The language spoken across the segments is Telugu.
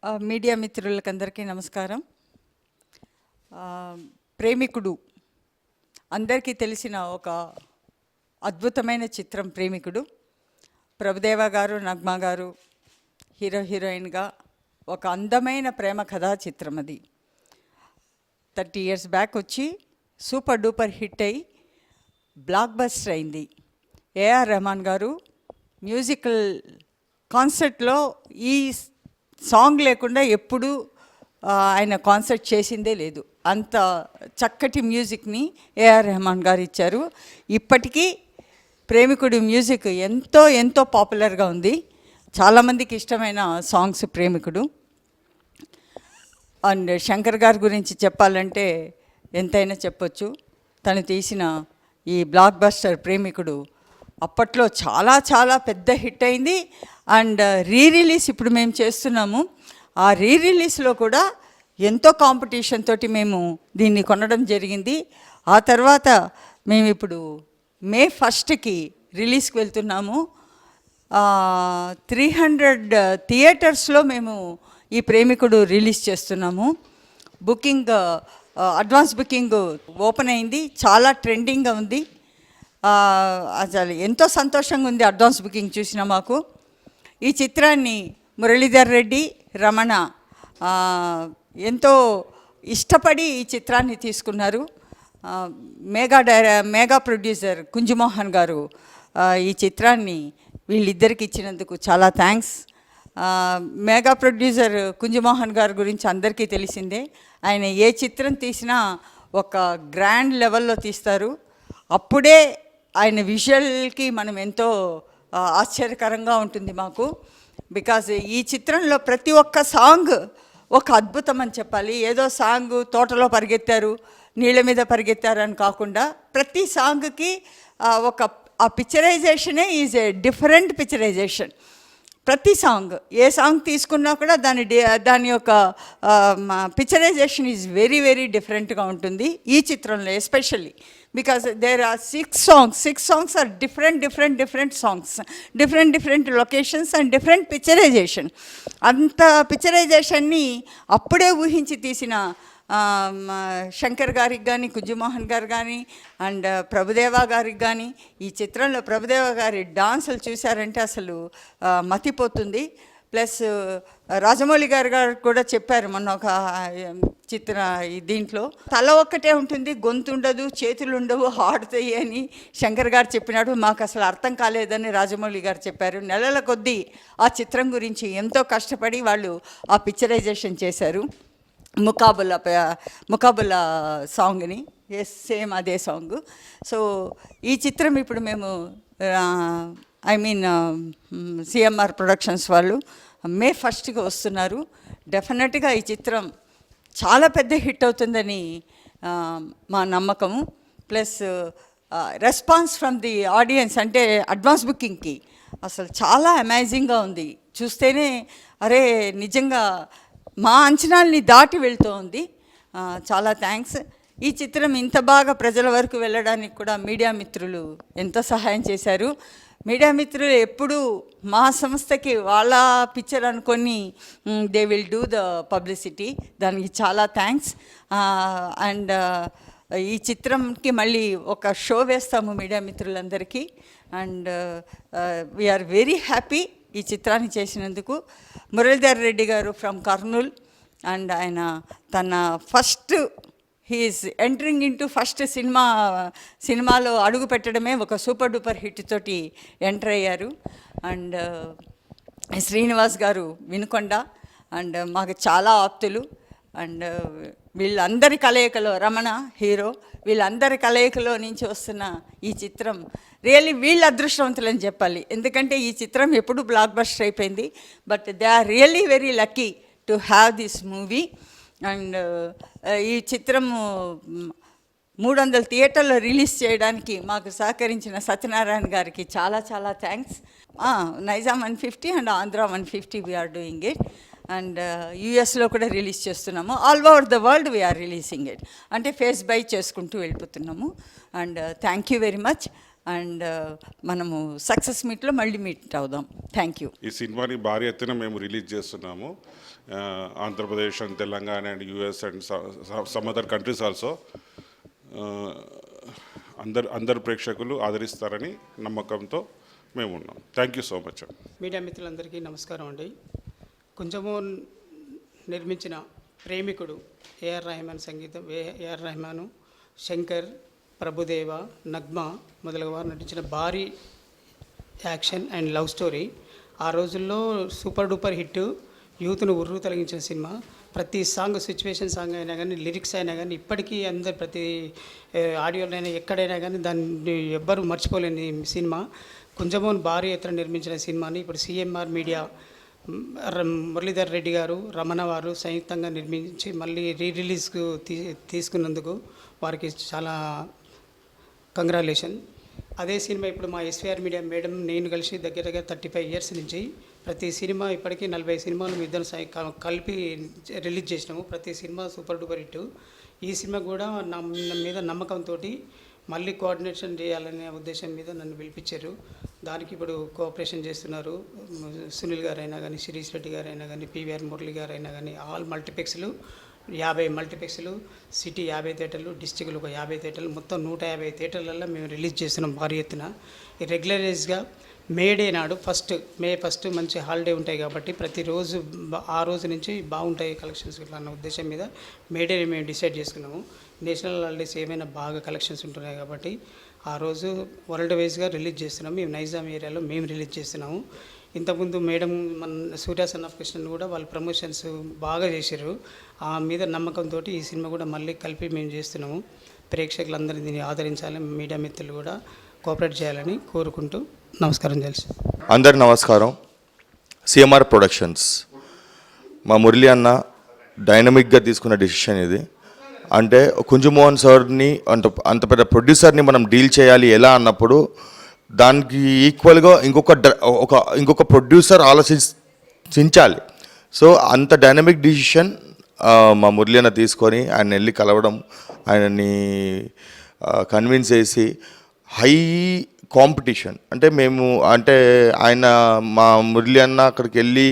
మీడియా మిత్రులకందరికీ నమస్కారం. ప్రేమికుడు అందరికీ తెలిసిన ఒక అద్భుతమైన చిత్రం ప్రేమికుడు. ప్రభుదేవ గారు, నగ్మా గారు హీరోయిన్గా ఒక అందమైన ప్రేమ కథా చిత్రం. అది 30 years బ్యాక్ వచ్చి సూపర్ డూపర్ హిట్ అయ్యి బ్లాక్ బస్టర్ అయింది. ఏఆర్ రెహమాన్ గారు మ్యూజికల్ కాన్సర్ట్లో ఈ సాంగ్ లేకుండా ఎప్పుడూ ఆయన కాన్సర్ట్ చేసిందే లేదు. అంత చక్కటి మ్యూజిక్ని ఏఆర్ రెహమాన్ గారు ఇచ్చారు. ఇప్పటికీ ప్రేమికుడి మ్యూజిక్ ఎంతో ఎంతో పాపులర్గా ఉంది. చాలామందికి ఇష్టమైన సాంగ్స్ ప్రేమికుడు. అండ్ శంకర్ గారి గురించి చెప్పాలంటే ఎంతైనా చెప్పొచ్చు. తను తీసిన ఈ బ్లాక్ బస్టర్ ప్రేమికుడు అప్పట్లో చాలా చాలా పెద్ద హిట్ అయింది. అండ్ రిలీజ్ ఇప్పుడు మేము చేస్తున్నాము. ఆ రిలీజ్లో కూడా ఎంతో కాంపిటీషన్ తోటి మేము దీన్ని కొనడం జరిగింది. ఆ తర్వాత మేము ఇప్పుడు May 1st రిలీజ్కి వెళ్తున్నాము. 300 థియేటర్స్లో మేము ఈ ప్రేమికుడు రిలీజ్ చేస్తున్నాము. బుకింగ్ అడ్వాన్స్ బుకింగ్ ఓపెన్ అయింది. చాలా ట్రెండింగ్గా ఉంది. అసలు ఎంతో సంతోషంగా ఉంది అడ్వాన్స్ బుకింగ్ చూసిన మాకు. ఈ చిత్రాన్ని మురళీధర్ రెడ్డి, రమణ ఎంతో ఇష్టపడి ఈ చిత్రాన్ని తీసుకున్నారు. మెగా ప్రొడ్యూసర్ కుంజుమోహన్ గారు ఈ చిత్రాన్ని వీళ్ళిద్దరికి ఇచ్చినందుకు చాలా థ్యాంక్స్. మెగా ప్రొడ్యూసర్ కుంజుమోహన్ గారి గురించి అందరికీ తెలిసిందే. ఆయన ఏ చిత్రం తీసినా ఒక గ్రాండ్ లెవెల్లో తీస్తారు. అప్పుడే ఆయన విజువల్కి మనం ఎంతో ఆశ్చర్యకరంగా ఉంటుంది మాకు. బికాజ్ ఈ చిత్రంలో ప్రతి ఒక్క సాంగ్ ఒక అద్భుతం అని చెప్పాలి. ఏదో సాంగ్ తోటలో పరిగెత్తారు, నీళ్ళ మీద పరిగెత్తారు అని కాకుండా ప్రతి సాంగ్కి ఆ పిక్చరైజేషనే ఈజ్ ఏ డిఫరెంట్ పిక్చరైజేషన్. ప్రతి సాంగ్ ఏ సాంగ్ తీసుకున్నా కూడా దాని యొక్క పిక్చరైజేషన్ ఈజ్ వెరీ వెరీ డిఫరెంట్గా ఉంటుంది ఈ చిత్రంలో especially. Because there are 6 songs are different songs, different locations and different picturisation. అంత పిక్చరైజేషన్ని అప్పుడే ఊహించి తీసిన శంకర్ గారికి కానీ, కుంజుమోహన్ గారు కానీ, అండ్ ప్రభుదేవ గారికి కానీ, ఈ చిత్రంలో ప్రభుదేవ గారి డాన్సులు చూశారంటే అసలు మతిపోతుంది. ప్లస్ రాజమౌళి గారు కూడా చెప్పారు మొన్న ఒక దీంట్లో, తల ఒక్కటే ఉంటుంది, గొంతు ఉండదు, చేతులు ఉండవు, ఆడుతాయి అని శంకర్ గారు చెప్పినాడు. మాకు అసలు అర్థం కాలేదని రాజమౌళి గారు చెప్పారు. నెలల కొద్దీ ఆ చిత్రం గురించి ఎంతో కష్టపడి వాళ్ళు ఆ పిక్చరైజేషన్ చేశారు. ముకాబులా సాంగ్ని సేమ్ అదే సాంగ్. సో ఈ చిత్రం ఇప్పుడు మేము సిఎంఆర్ ప్రొడక్షన్స్ వాళ్ళు May 1st వస్తున్నారు. డెఫినెట్గా ఈ చిత్రం చాలా పెద్ద హిట్ అవుతుందని మా నమ్మకము. Plus response from the audience అంటే అడ్వాన్స్ బుకింగ్కి అసలు చాలా అమేజింగ్గా ఉంది. చూస్తేనే అరే నిజంగా మా అంచనాల్ని దాటి వెళ్తూ ఉంది. చాలా థ్యాంక్స్. ఈ చిత్రం ఇంత బాగా ప్రజల వరకు వెళ్ళడానికి కూడా మీడియా మిత్రులు ఎంతో సహాయం చేశారు. మీడియా మిత్రులు ఎప్పుడూ మా సంస్థకి వాళ్ళ పిక్చర్ అనుకొని they will do the publicity. దానికి చాలా థ్యాంక్స్. అండ్ ఈ చిత్రంకి మళ్ళీ ఒక షో వేస్తాము మీడియా మిత్రులందరికీ. అండ్ వీఆర్ వెరీ హ్యాపీ ఈ చిత్రాన్ని చేసినందుకు. మురళీధర్ రెడ్డి గారు ఫ్రమ్ కర్నూల్, అండ్ ఆయన తన first he's entering into first సినిమాలో అడుగు పెట్టడమే ఒక సూపర్ డూపర్ హిట్ తోటి ఎంటర్ అయ్యారు. అండ్ శ్రీనివాస్ గారు వినుకొండ, అండ్ మాకు చాలా ఆప్తులు. అండ్ వీళ్ళందరి కలయికలో రమణ హీరో, వీళ్ళందరి కలయికలో నుంచి వస్తున్న ఈ చిత్రం రియల్లీ వీళ్ళ అదృష్టవంతులని చెప్పాలి. ఎందుకంటే ఈ చిత్రం ఎప్పుడు బ్లాక్ బస్టర్ అయిపోయింది. But they are really very lucky to have this movie. And ఈ చిత్రము 300 థియేటర్లో రిలీజ్ చేయడానికి మాకు సహకరించిన సత్యనారాయణ గారికి చాలా చాలా thanks. Nizam 150 and Andhra 150 we're doing it. And యూఎస్లో కూడా రిలీజ్ చేస్తున్నాము. All over the world we're releasing it. అంటే ఫేస్ బై చేసుకుంటూ వెళ్ళిపోతున్నాము. And thank you very much. And మనము సక్సెస్ మీట్లో మళ్ళీ మీట్ అవుదాం. Thank you. ఈ సినిమాని భారీ ఎత్తున మేము రిలీజ్ చేస్తున్నాము. Andhra Pradesh and Telangana and US and some other countries also. అందరు ప్రేక్షకులు ఆదరిస్తారని నమ్మకంతో మేము ఉన్నాం. Thank you so much. Media మిత్రులందరికీ నమస్కారం అండి. కొంచెము నిర్మించిన ప్రేమికుడు ఏఆర్ రెహమాన్ సంగీతం, ఏఆర్ రెహమాను, శంకర్, ప్రభుదేవ, నగ్మ మొదలగు వారు నటించిన భారీ యాక్షన్ అండ్ లవ్ స్టోరీ. ఆ రోజుల్లో సూపర్ డూపర్ హిట్, యూత్ను ఉర్రు తొలగించిన సినిమా. ప్రతి సాంగ్ సిచ్యువేషన్ సాంగ్ అయినా కానీ, లిరిక్స్ అయినా కానీ ఇప్పటికీ అందరు ప్రతి ఆడియోలైనా ఎక్కడైనా కానీ దాన్ని ఎవ్వరూ మర్చిపోలేని సినిమా. కుంజమోహన్ భారీ ఎత్తున నిర్మించిన సినిమాని ఇప్పుడు సిఎంఆర్ మీడియా, మురళీధర్ రెడ్డి గారు, రమణ వారు సంయుక్తంగా నిర్మించి మళ్ళీ రిలీజ్కు తీసుకున్నందుకు వారికి చాలా కంగ్రాచులేషన్. అదే సినిమా ఇప్పుడు మా ఎస్వీఆర్ మీడియా మేడం నేను కలిసి దగ్గర 35 ఇయర్స్ నుంచి ప్రతి సినిమా ఇప్పటికీ 40 సినిమాలు మీ ఇద్దరు కలిపి రిలీజ్ చేసినాము. ప్రతి సినిమా సూపర్ డూపర్ హిట్. ఈ సినిమా కూడా నా మీద నమ్మకంతో మళ్ళీ కోఆర్డినేషన్ చేయాలనే ఉద్దేశం మీద నన్ను పిలిపించారు. దానికి ఇప్పుడు కోఆపరేషన్ చేస్తున్నారు సునీల్ గారు అయినా కానీ, శిరీష్ రెడ్డి గారు అయినా కానీ, పివిఆర్ మురళి గారు అయినా కానీ. ఆల్ మల్టీప్లెక్స్లు 50 మల్టీప్లెక్స్లు, సిటీ 50 థియేటర్లు, డిస్టిక్లు ఒక 50 థియేటర్లు, మొత్తం 150 థియేటర్లలో మేము రిలీజ్ చేస్తున్నాం భారీ ఎత్తున. రెగ్యులరైజ్గా మేడే నాడు మే ఫస్ట్ మంచి హాలిడే ఉంటాయి కాబట్టి ప్రతిరోజు ఆ రోజు నుంచి బాగుంటాయి కలెక్షన్స్ అన్న ఉద్దేశం మీద మేడే మేము డిసైడ్ చేసుకున్నాము. నేషనల్ హాలిడేస్ ఏమైనా బాగా కలెక్షన్స్ ఉంటున్నాయి కాబట్టి ఆ రోజు వరల్డ్ వైజ్గా రిలీజ్ చేస్తున్నాము. మేము నైజాం ఏరియాలో మేము రిలీజ్ చేస్తున్నాము. ఇంతకుముందు మేడం మన సూర్య సన్ ఆఫ్ కృష్ణన్ కూడా వాళ్ళు ప్రమోషన్స్ బాగా చేశారు. ఆ మీద నమ్మకంతో ఈ సినిమా కూడా మళ్ళీ కలిపి మేము చేస్తున్నాము. ప్రేక్షకులందరినీ దీన్ని ఆదరించాలని, మీడియా మిత్రులు కూడా కోఆపరేట్ చేయాలని కోరుకుంటూ నమస్కారం తెలుసు. అందరికి నమస్కారం. సిఎంఆర్ ప్రొడక్షన్స్ మా మురళి అన్న డైనమిక్గా తీసుకున్న డెసిషన్ ఇది. అంటే కుంజమోహన్ సార్ని అంత పెద్ద ప్రొడ్యూసర్ని మనం డీల్ చేయాలి ఎలా అన్నప్పుడు దానికి ఈక్వల్గా ఇంకొక ప్రొడ్యూసర్ ఆలోచించాలి. సో అంత డైనమిక్ డిసిషన్ మా మురళి అన్న తీసుకొని ఆయన వెళ్ళి కలవడం, ఆయనని కన్విన్స్ చేసి హై కాంపిటీషన్ అంటే ఆయన మా మురళి అన్న అక్కడికి వెళ్ళి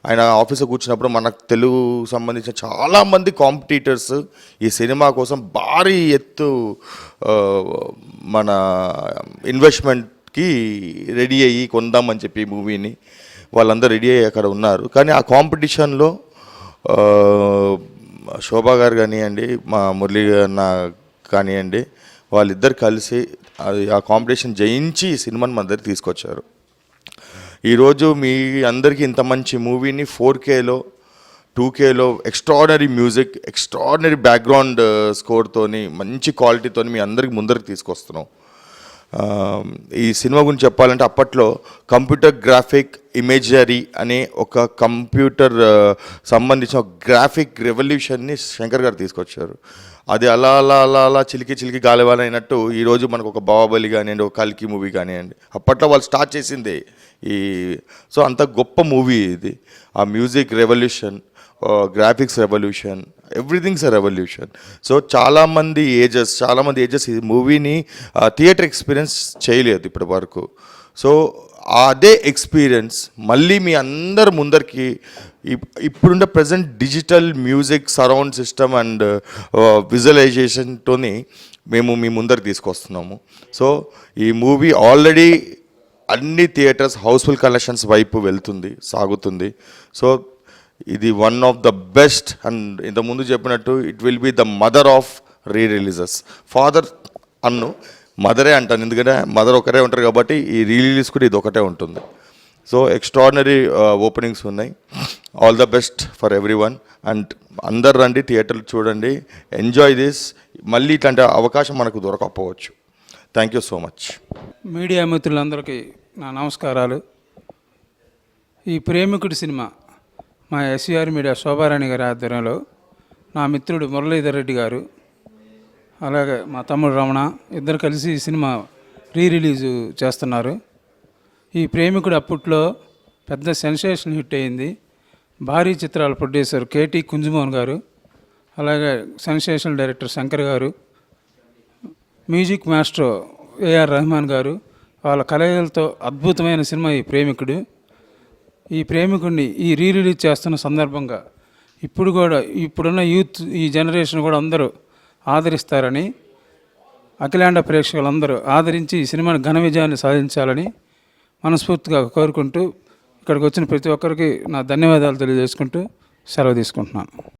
ఆయన ఆఫీస్లో కూర్చున్నప్పుడు మనకు తెలుగు సంబంధించిన చాలామంది కాంపిటీటర్స్ ఈ సినిమా కోసం భారీ ఎత్తు మన ఇన్వెస్ట్మెంట్కి రెడీ అయ్యి కొందామని చెప్పి మూవీని వాళ్ళందరూ రెడీ అయ్యి అక్కడ ఉన్నారు. కానీ ఆ కాంపిటీషన్లో శోభా గారు కానివ్వండి, మా మురళి అన్న కానివ్వండి, వాళ్ళిద్దరు కలిసి ఆ కాంపిటీషన్ జయించి ఈ సినిమాని మన దగ్గర తీసుకొచ్చారు. ఈరోజు మీ అందరికీ ఇంత మంచి మూవీని 4Kలో 2Kలో ఎక్స్ట్రాడినరీ మ్యూజిక్, ఎక్స్ట్రాడినరీ బ్యాక్గ్రౌండ్ స్కోర్తోని మంచి క్వాలిటీతోని మీ అందరికి ముందరికి తీసుకొస్తున్నాం. ఈ సినిమా గురించి చెప్పాలంటే అప్పట్లో కంప్యూటర్ గ్రాఫిక్ ఇమేజరీ అనే ఒక కంప్యూటర్ సంబంధించిన గ్రాఫిక్ రెవల్యూషన్ని శంకర్ గారు తీసుకొచ్చారు. అది అలా అలా అలా అలా చిలికి గాలివాలైనట్టు ఈరోజు మనకు ఒక బాహుబలి కానివ్వండి, ఒక కల్కి మూవీ కానివ్వండి, అప్పట్లో వాళ్ళు స్టార్ట్ చేసిందే సో అంత గొప్ప మూవీ ఇది. ఆ music revolution, graphics revolution, everything's ఎ రెవల్యూషన్. సో చాలామంది ఏజెస్ ఈ మూవీని థియేటర్ ఎక్స్పీరియన్స్ చేయలేదు ఇప్పటి వరకు. సో అదే ఎక్స్పీరియన్స్ మళ్ళీ మీ అందరి ముందరికి ఇప్పుడున్న present digital music surround system and విజువలైజేషన్తోని మేము మీ ముందరికి తీసుకొస్తున్నాము. సో ఈ మూవీ ఆల్రెడీ అన్ని థియేటర్స్ హౌస్ఫుల్ కలెక్షన్స్ వైపు సాగుతుంది. సో ఇది one of the best and ఇంతకుముందు చెప్పినట్టు it will be the mother of releases. Father మదరే అంటాను, ఎందుకంటే మదర్ ఒకరే ఉంటారు కాబట్టి ఈ రిలీజ్ కూడా ఇది ఒకటే ఉంటుంది. సో ఎక్స్ట్రాడినరీ ఓపెనింగ్స్ ఉన్నాయి. All the best for every one and అందరు రండి, థియేటర్లు చూడండి, ఎంజాయ్ దిస్. మళ్ళీ ఇట్లాంటి అవకాశం మనకు దొరకకపోవచ్చు. Thank you so much. Media మిత్రులందరికీ నా నమస్కారాలు. ఈ ప్రేమికుడి సినిమా మా ఎస్వీఆర్ మీడియా శోభారాణి గారి ఆధ్వర్యంలో నా మిత్రుడు మురళీధర్ రెడ్డి గారు, అలాగే మా తమ్ముడు రమణ ఇద్దరు కలిసి ఈ సినిమా రిలీజు చేస్తున్నారు. ఈ ప్రేమికుడు అప్పట్లో పెద్ద సెన్సేషన్ హిట్ అయింది. భారీ చిత్రాల ప్రొడ్యూసర్ కేటీ కుంజమోహన్ గారు, అలాగే సెన్సేషనల్ డైరెక్టర్ శంకర్ గారు, మ్యూజిక్ మాస్టర్ ఏఆర్ రెహమాన్ గారు, వాళ్ళ కలయికలతో అద్భుతమైన సినిమా ఈ ప్రేమికుడు. ఈ ప్రేమికుడిని ఈ రిలీజ్ చేస్తున్న సందర్భంగా ఇప్పుడున్న యూత్, ఈ జనరేషన్ కూడా అందరూ ఆదరిస్తారని, అఖిలాండ ప్రేక్షకులందరూ ఆదరించి ఈ సినిమాని ఘన విజయాన్ని సాధించాలని మనస్ఫూర్తిగా కోరుకుంటూ, ఇక్కడికి వచ్చిన ప్రతి ఒక్కరికి నా ధన్యవాదాలు తెలియజేసుకుంటూ సెలవు తీసుకుంటున్నాను.